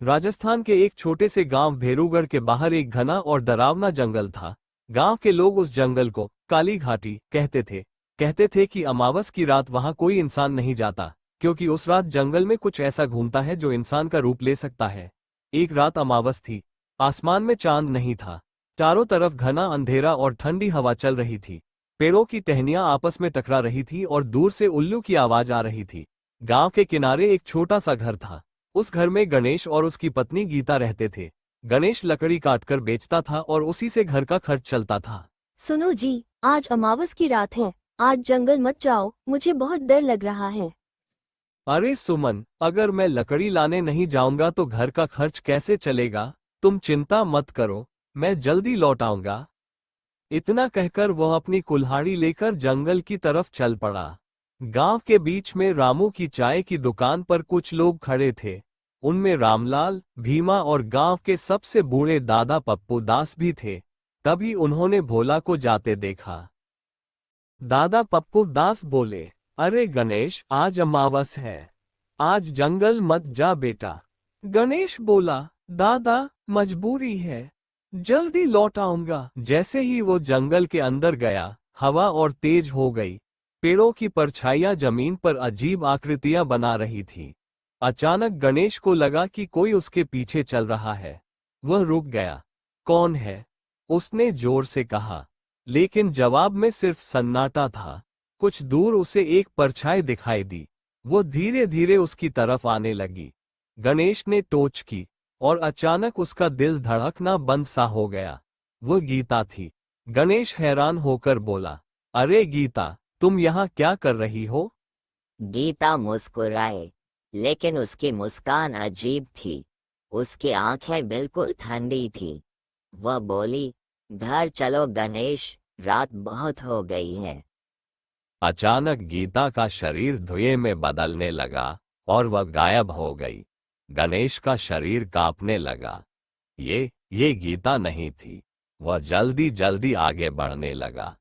राजस्थान के एक छोटे से गांव भेरूगढ़ के बाहर एक घना और डरावना जंगल था। गांव के लोग उस जंगल को काली घाटी कहते थे कि अमावस की रात वहां कोई इंसान नहीं जाता, क्योंकि उस रात जंगल में कुछ ऐसा घूमता है जो इंसान का रूप ले सकता है। एक रात अमावस थी। आसमान में चांद नहीं था। चारों तरफ घना अंधेरा और ठंडी हवा चल रही थी। पेड़ों की टहनियां आपस में टकरा रही थी और दूर से उल्लू की आवाज आ रही थी। गांव के किनारे एक छोटा सा घर था। उस घर में गणेश और उसकी पत्नी गीता रहते थे। गणेश लकड़ी काटकर बेचता था और उसी से घर का खर्च चलता था। सुनो जी, आज अमावस की रात है। आज जंगल मत जाओ, मुझे बहुत डर लग रहा है। अरे सुमन, अगर मैं लकड़ी लाने नहीं जाऊंगा तो घर का खर्च कैसे चलेगा? तुम चिंता मत करो, मैं जल्दी लौट आऊंगा। इतना कहकर वह अपनी कुल्हाड़ी लेकर जंगल की तरफ चल पड़ा। गांव के बीच में रामू की चाय की दुकान पर कुछ लोग खड़े थे। उनमें रामलाल, भीमा और गांव के सबसे बूढ़े दादा पप्पू दास भी थे। तभी उन्होंने भोला को जाते देखा। दादा पप्पू दास बोले, अरे गणेश, आज अमावस है, आज जंगल मत जा बेटा। गणेश बोला, दादा मजबूरी है, जल्दी लौट आऊंगा। जैसे ही वो जंगल के अंदर गया, हवा और तेज हो गई। पेड़ों की परछाइयां जमीन पर अजीब आकृतियां बना रही थी। अचानक गणेश को लगा कि कोई उसके पीछे चल रहा है। वह रुक गया। कौन है? उसने जोर से कहा, लेकिन जवाब में सिर्फ सन्नाटा था। कुछ दूर उसे एक परछाई दिखाई दी। वो धीरे धीरे उसकी तरफ आने लगी। गणेश ने टॉर्च की और अचानक उसका दिल धड़कना बंद सा हो गया। वो गीता थी। गणेश हैरान होकर बोला, अरे गीता, तुम यहाँ क्या कर रही हो? गीता मुस्कुराए, लेकिन उसकी मुस्कान अजीब थी। उसकी आंखें बिल्कुल ठंडी थी। वह बोली, घर चलो गणेश, रात बहुत हो गई है। अचानक गीता का शरीर धुएं में बदलने लगा और वह गायब हो गई। गणेश का शरीर कांपने लगा। ये गीता नहीं थी। वह जल्दी जल्दी आगे बढ़ने लगा।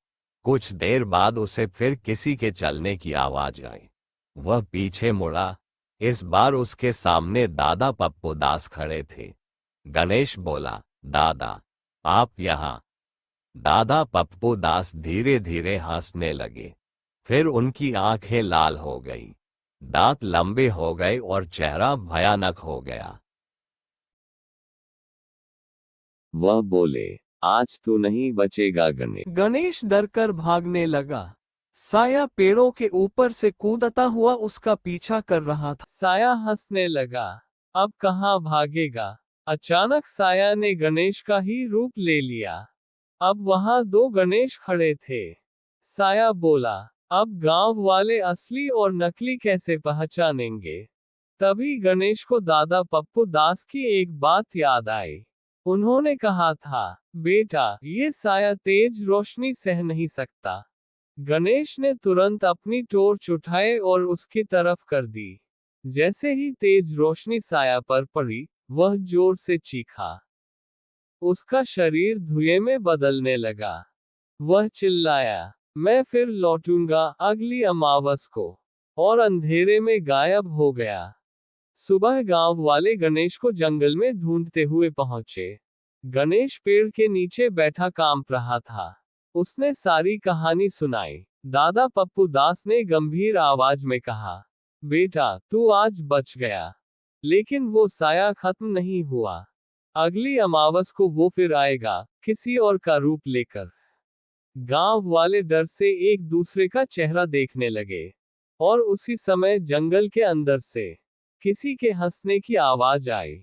कुछ देर बाद उसे फिर किसी के चलने की आवाज आई। वह पीछे मुड़ा। इस बार उसके सामने दादा पप्पू दास खड़े थे। गणेश बोला, दादा, आप यहाँ? दादा पप्पू दास धीरे धीरे हंसने लगे। फिर उनकी आंखें लाल हो गई, दांत लंबे हो गए और चेहरा भयानक हो गया। वह बोले, आज तू नहीं बचेगा गणेश। गणेश डरकर भागने लगा। साया पेड़ों के ऊपर से कूदता हुआ उसका पीछा कर रहा था। साया हंसने लगा। अब कहाँ भागेगा? अचानक साया ने गणेश का ही रूप ले लिया। अब वहां दो गणेश खड़े थे। साया बोला, अब गांव वाले असली और नकली कैसे पहचानेंगे? तभी गणेश को दादा पप्पू दास की एक बात याद आई। उन्होंने कहा था, बेटा, ये साया तेज रोशनी सह नहीं सकता। गणेश ने तुरंत अपनी टॉर्च उठाए और उसकी तरफ कर दी। जैसे ही तेज रोशनी साया पर पड़ी, वह जोर से चीखा। उसका शरीर धुएं में बदलने लगा। वह चिल्लाया, मैं फिर लौटूंगा अगली अमावस को, और अंधेरे में गायब हो गया। सुबह गांव वाले गणेश को जंगल में ढूंढते हुए पहुंचे। गणेश पेड़ के नीचे बैठा कांप रहा था। उसने सारी कहानी सुनाई। दादा पप्पू दास ने गंभीर आवाज में कहा, बेटा, तू आज बच गया, लेकिन वो साया खत्म नहीं हुआ। अगली अमावस को वो फिर आएगा, किसी और का रूप लेकर। गांव वाले डर से एक दूसरे का चेहरा देखने लगे, और उसी समय जंगल के अंदर से किसी के हंसने की आवाज आई।